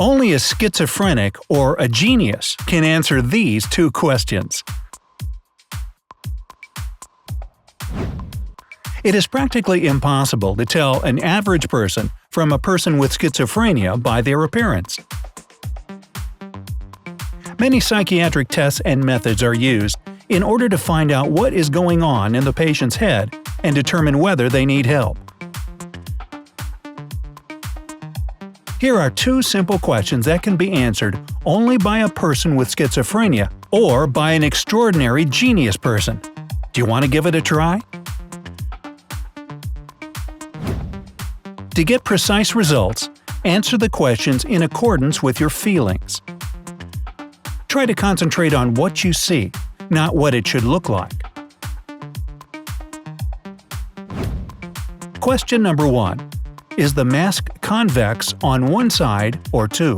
Only a schizophrenic or a genius can answer these two questions. It is practically impossible to tell an average person from a person with schizophrenia by their appearance. Many psychiatric tests and methods are used in order to find out what is going on in the patient's head and determine whether they need help. Here are two simple questions that can be answered only by a person with schizophrenia or by an extraordinary genius person. Do you want to give it a try? To get precise results, answer the questions in accordance with your feelings. Try to concentrate on what you see, not what it should look like. Question number 1. Is the mask convex on one side or two?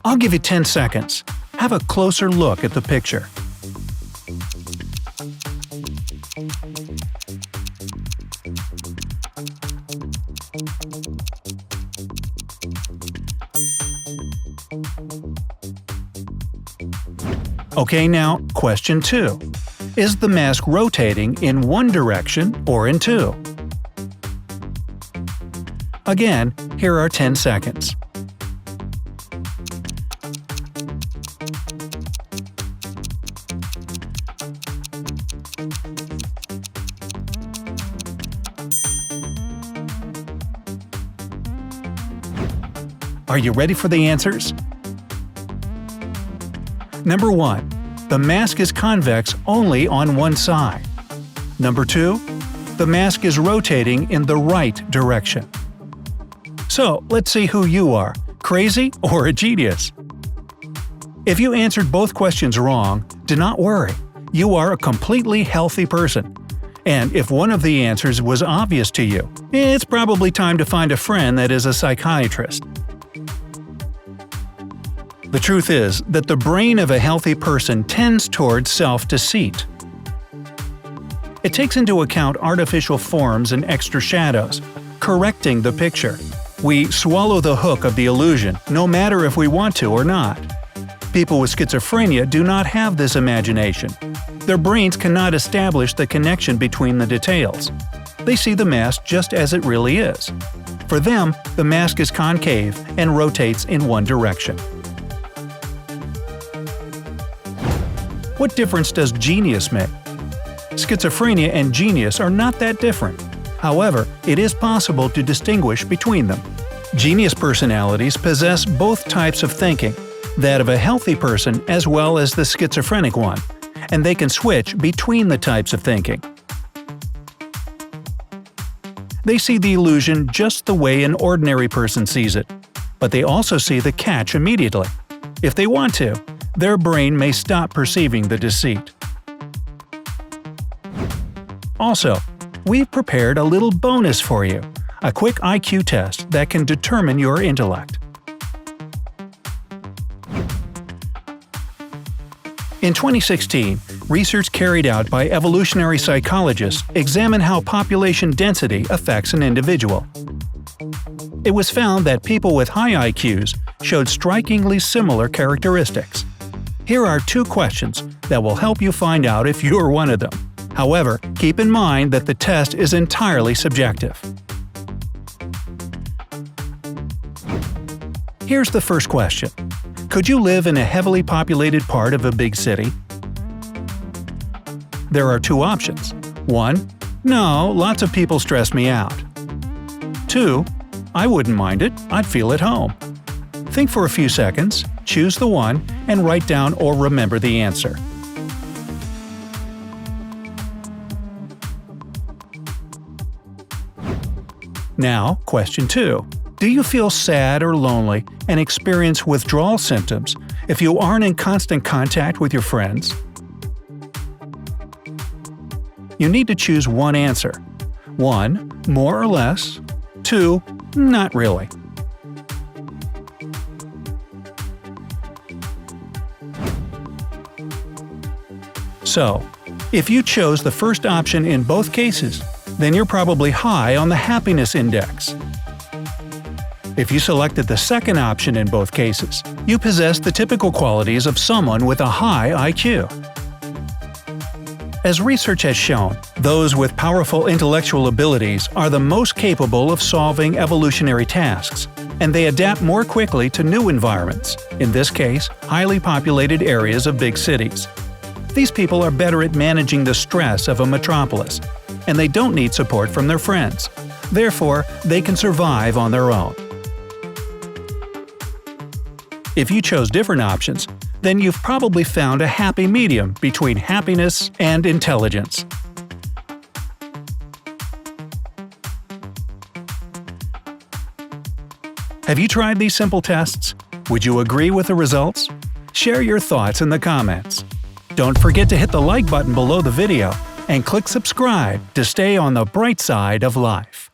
I'll give you 10 seconds. Have a closer look at the picture. Okay, now, question 2. Is the mask rotating in one direction or in two? Again, here are 10 seconds. Are you ready for the answers? Number 1. The mask is convex only on one side. Number 2. The mask is rotating in the right direction. So, let's see who you are, crazy or a genius? If you answered both questions wrong, do not worry. You are a completely healthy person. And if one of the answers was obvious to you, it's probably time to find a friend that is a psychiatrist. The truth is that the brain of a healthy person tends towards self-deceit. It takes into account artificial forms and extra shadows, correcting the picture. We swallow the hook of the illusion, no matter if we want to or not. People with schizophrenia do not have this imagination. Their brains cannot establish the connection between the details. They see the mask just as it really is. For them, the mask is concave and rotates in one direction. What difference does genius make? Schizophrenia and genius are not that different. However, it is possible to distinguish between them. Genius personalities possess both types of thinking, that of a healthy person as well as the schizophrenic one, and they can switch between the types of thinking. They see the illusion just the way an ordinary person sees it, but they also see the catch immediately. If they want to, their brain may stop perceiving the deceit. Also, we've prepared a little bonus for you, a quick IQ test that can determine your intellect. In 2016, research carried out by evolutionary psychologists examined how population density affects an individual. It was found that people with high IQs showed strikingly similar characteristics. Here are 2 questions that will help you find out if you're one of them. However, keep in mind that the test is entirely subjective. Here's the first question. Could you live in a heavily populated part of a big city? There are 2 options. 1. No, lots of people stress me out. 2. I wouldn't mind it, I'd feel at home. Think for a few seconds, choose the one, and write down or remember the answer. Now, question 2. Do you feel sad or lonely and experience withdrawal symptoms if you aren't in constant contact with your friends? You need to choose one answer. 1. More or less. 2. Not really. So, if you chose the first option in both cases, then you're probably high on the happiness index. If you selected the second option in both cases, you possess the typical qualities of someone with a high IQ. As research has shown, those with powerful intellectual abilities are the most capable of solving evolutionary tasks, and they adapt more quickly to new environments, in this case, highly populated areas of big cities. These people are better at managing the stress of a metropolis, and they don't need support from their friends. Therefore, they can survive on their own. If you chose different options, then you've probably found a happy medium between happiness and intelligence. Have you tried these simple tests? Would you agree with the results? Share your thoughts in the comments. Don't forget to hit the like button below the video and click subscribe to stay on the bright side of life.